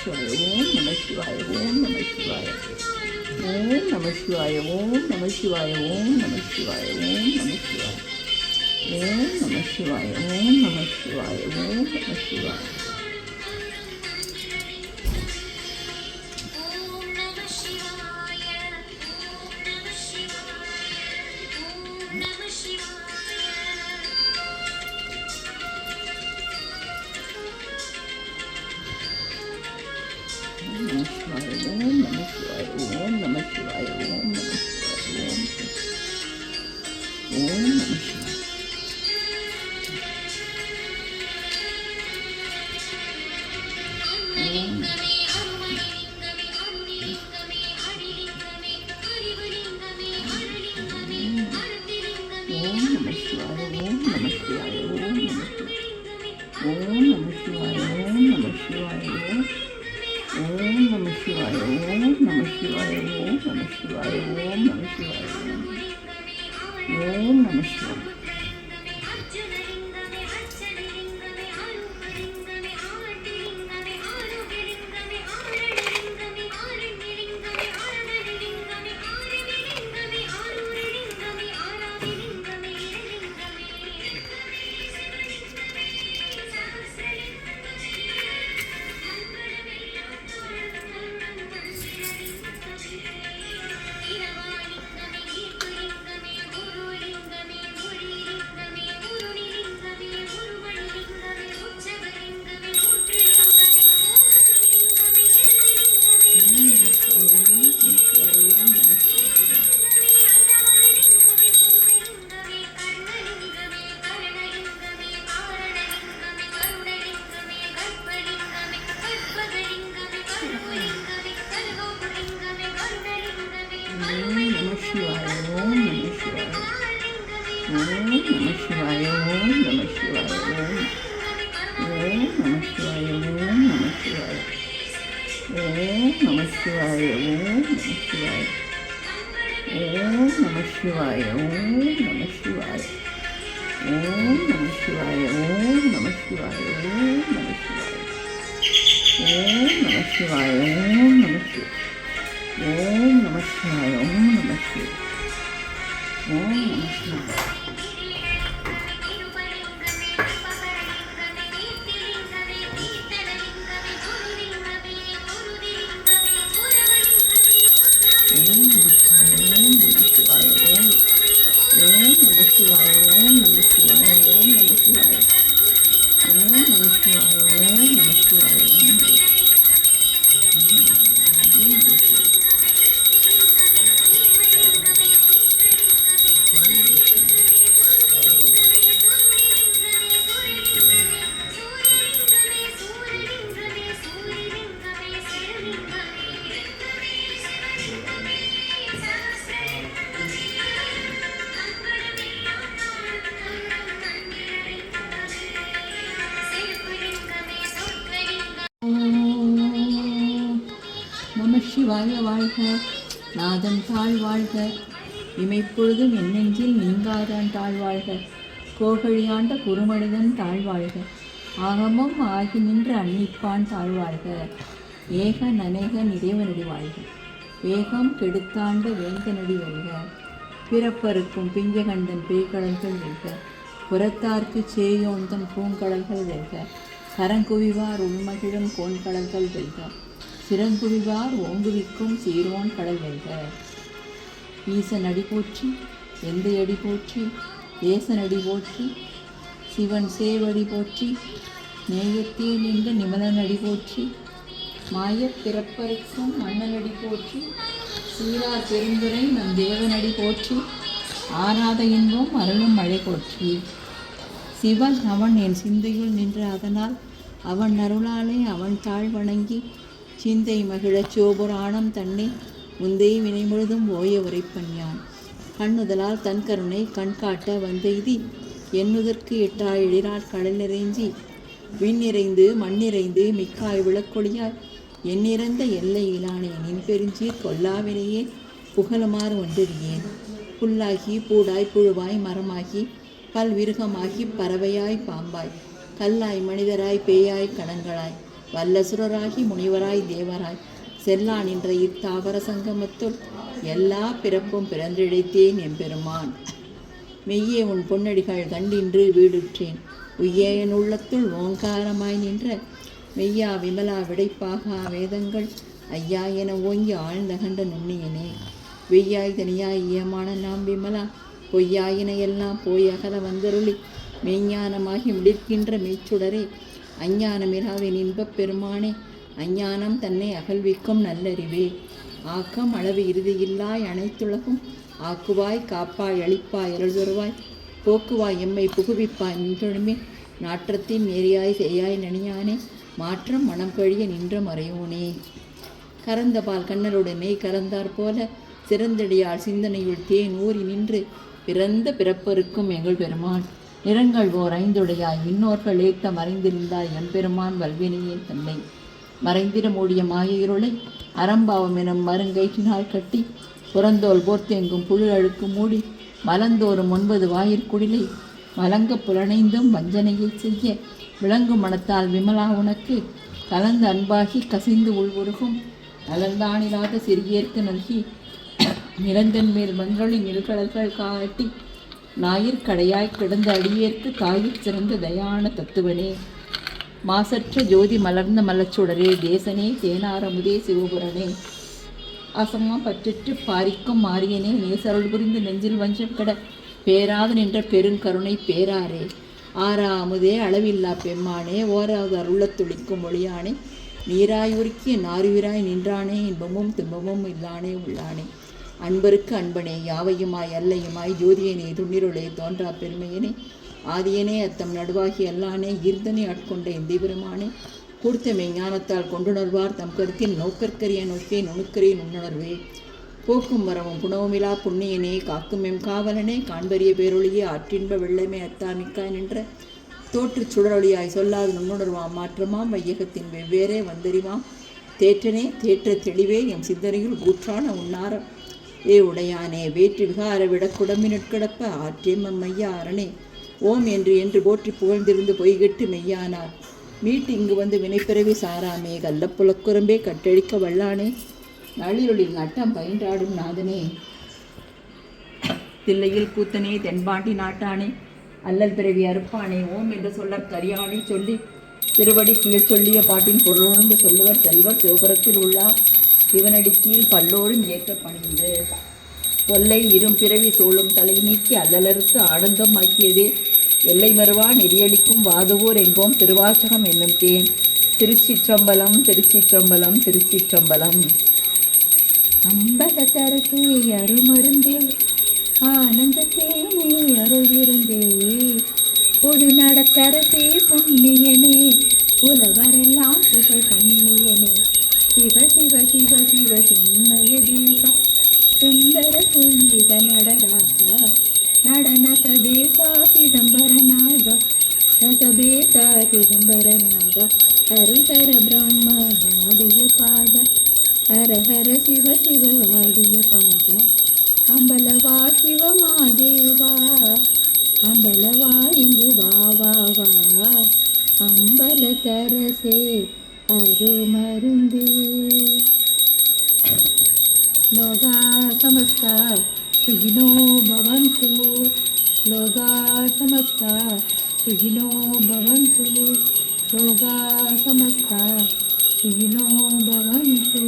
சிவாய ஓம் நம சிவாய ஓம் நம சிவாய ஓம் நம சிவாய ஓம் நம சிவாய ஓம் நம சிவாய ஓம் நம சிவாய ஓம் நம சிவாய ஓம் நம சிவாய ஓம் நம சிவாய சிவாய வாழ்க, நாதன் தாழ் வாழ்க, இமைப்பொழுதும் என் நெஞ்சில் நீங்காதான் தாழ்வாழ்க, கோகழியாண்ட குறுமனிதன் தாழ்வாழ்க, ஆகமும் ஆகி நின்ற அன்னிப்பான் தாழ்வாழ்க, ஏக நனேக நிறைவனடி வாழ்க, வேகம் கெடுத்தாண்ட வேந்தனடி வெல்க, பிறப்பருக்கும் பிஞ்சகண்டன் பேய்கடல்கள் வெல்க, புறத்தார்க்கு சேயோந்தன் பூங்கடல்கள் வெல்க, கரங்குவிவார் உள்மகிழும் கோண்கடல்கள் வெல்க, சிறங்குவிவார் ஓங்குவிக்கும் சீரோன் கடல் வெல்க. ஈசன் அடி போற்றி, எந்த அடி போற்றி, ஏசன் அடி போற்றி, சிவன் சேவடி போற்றி, நேயத்தே நின்ற நிமலன் அடி போற்றி, மாயப் பிறப்பருக்கும் மன்னனடி போற்றி, சீரார் பெருந்துரை நம் தேவனடி போற்றி, ஆராத இன்பம் அருளும் மழை போற்றி. சிவன் அவன் என் சிந்தையுள் நின்று அதனால் அவன் அருளாலே அவன் தாழ் வணங்கி சிந்தை மகிழச் சோபுராணம் தன்னை முந்தை வினை முழுதும் ஓய உரைப்பன் யான். கண்ணுதலால் தன் கருணை கண் காட்ட வந்தெய்தி எண்ணுதற்கு எட்டா எழிலார் கடல் நிறைஞ்சி விண் நிறைந்து மண் நிறைந்து மிக்காய் விளக்கொழியாய் எண்ணிறந்த எல்லை இலானே நின் பெருஞ்சீர் கொல்லாவினையே புகழுமாறு ஒன்றறியேன். புல்லாகி பூடாய் புழுவாய் மரமாகி பல்விருகமாகி பறவையாய் பாம்பாய் கல்லாய் மனிதராய் பேயாய் கணங்களாய் வல்லசுரராகி முனிவராய் தேவராய் செல்லா நின்ற இத்தாவர சங்கமத்துள் எல்லா பிறப்பும் பிறந்திழைத்தேன் எம்பெருமான். மெய்யே உன் பொன்னடிகள் கண்டின்று வீடுற்றேன். உய்யே என் உள்ளத்துள் ஓங்காரமாய் நின்ற மெய்யா விமலா விடைப்பாகா வேதங்கள் ஐயா என ஓங்கி ஆழ்ந்த கண்ட நுண்ணியனே. வெய்யாய் தனியாய் ஈயமான நாம் விமலா பொய்யாயின எல்லாம் போய் அகல வந்தருளி மெய்ஞானமாகி முடிக்கின்ற மெய்ச்சுடரே. அஞ்ஞானமிராவின் இன்பப் பெருமானே, அஞ்ஞானம் தன்னை அகழ்விக்கும் நல்லறிவே. ஆக்கம் அளவு இறுதியில்லாய் அனைத்துலகும் ஆக்குவாய் காப்பாய் அழிப்பாய் அருள் தருவாய் போக்குவாய் எம்மை புகுவிப்பாய் நின்றொழுமே. நாற்றத்தின் நேரியாய் செய்யாய் நனியானே, மாற்றம் மனம் கழிய நின்ற மறையோனே. கறந்த பால் கண்ணலோடு நெய் கறந்தார் போல சிறந்தடியார் சிந்தனையுள் தேன் ஊறி நின்று பிறந்த பிறப்பருக்கும் எங்கள் பெருமான். நிறங்கள் ஓர் ஐந்துடையாய் விண்ணோர்கள் ஏத்த மறைந்திருந்தாய் எம்பெருமான் வல்வினையின் தன்னை. மறைந்திட மூடிய மாயிருளை அறம்பாவம் எனும் மருங்கயிற்றினால் கட்டி புறந்தோல் போர்த்தெங்கும் புழு அழுக்கு மூடி மலந்தோறும் 9 வாயிற்குடிலை மலங்க புலனைந்தும் வஞ்சனையை செய்ய விளங்கும் மனத்தால் விமலா உனக்கு கலந்து அன்பாகி கசிந்து உள்வுருகும் நலந்தானில்லாத சிறியேற்கு நல்கி நிலந்தன் மேல் மன்றொளி நிறுகடல்கள் காட்டி ஞாயிற்கடையாய் கிடந்த அடியேற்கு தாயிற் சிறந்த தயான தத்துவனே. மாசற்ற ஜோதி மலர்ந்த மலச்சுடரே, தேசனே தேனாரமுதே சிவபுரனே. அசமா பற்றற்று பாரிக்கும் மாரியனே, நேசருள் புரிந்து நெஞ்சில் வஞ்சம் கட பேராது நின்ற பெருங்கருணை பேராரே. ஆறாமுதே அளவில்லா பெம்மானே, ஓராவது அருளத் துளிக்கும் மொழியானே. நீராய் உருக்கிய நாருயிராய் நின்றானே, இன்பமும் துன்பமும் இல்லானே உள்ளானே. அன்பருக்கு அன்பனே, யாவையுமாய் அல்லையுமாய் ஜோதியனே, துண்ணிருளே தோன்றா பெருமையனே. ஆதியனே அத்தம் நடுவாகி அல்லானே, ஈர்த்தனை ஆட்கொண்ட இந்திபெருமானே. கூர்த்த மெய்ஞானத்தால் கொண்டுணர்வார் தம் கருத்தின் நோக்கற்கரிய நோக்கே நுணுக்கரிய நுண்ணுணர்வே. போக்கும் வரவும் புனவுமிலா புண்ணியனே, காக்கும் எம் காவலனே. காண்பரிய பேரொழியே, ஆற்றின்ப வெள்ளமே அத்தாமிக்காய் நின்ற தோற்றுச் சுடரொளியாய் சொல்லாது நுண்ணுணர்வாம் மாற்றமாம் வையகத்தின் வெவ்வேறே வந்தறிவாம் தேற்றனே. தேற்ற தெளிவே எம் சிந்தனையில் ஊற்றான உன்னார ஏ உடையானே. வேற்று விகார விடக்குடம்பினுட்கிடப்ப ஆற்றேம் மையா அரணே. ஓம் என்று போற்றி புகழ்ந்திருந்து பொய்கெட்டு மெய்யானார் மீட்டு இங்கு வந்து வினைப்பிறவி சாராமே. கள்ளப்புலக்குரம்பே கட்டழிக்க வல்லானே, நளிரொளில் நட்டம் பயின்றாடும் நாதனே. தில்லையில் கூத்தனே, தென்பாண்டி நாட்டானே, அல்லல் பிறவி அறுப்பானே. ஓம் என்று சொல்லற் கரியானை சொல்லி திருவடி கீழ் சொல்லிய பாட்டின் பொருளுணர்ந்து சொல்லுவர் செல்வர் சிவபுரத்தில் உள்ளார். சிவனடி கீழ் பல்லோரும் ஏற்ற பணிந்து தொல்லை இரும்பிறவி சூழும் தலை நீக்கி அல்லலறுத்து ஆனந்தம் ஆக்கியதே. எல்லை மறுவா நெறியளிக்கும் வாதவூர் எங்கோம் திருவாசகம் என்னும் தேன். திருச்சிற்றம்பலம் திருச்சிற்றம்பலம் திருச்சிற்றம்பலம். அம்பலத்தரசே அருமருந்தே, ஆனந்தத்தேனே அருள்விருந்தே, பொது நடத்தரசே புண்ணியனே, உலகரெல்லாம் புகழ் கண்ணியனே. சிவ சிவ சிவ சிவ சின்மய தீசா, சுந்தர புஞ்சித நடராஜா, நடன சபேசா சிதம்பரநாக, ரசபேசா சிதம்பரநாக, ஹரிஹர பிரம்ம வாடிய பாத, ஹர ஹர சிவ சிவ வாடிய பாத. அம்பலவா சிவமாதேவா, அம்பலவா இங்கு வா வா வா, அம்பலத்தரசே அருமருந்தே. லோகா சமஸ்தா சுகினோ பவந்து, லோகா சமஸ்தா சுகினோ பவந்து, லோகா சமஸ்தா சுகினோ பவந்து.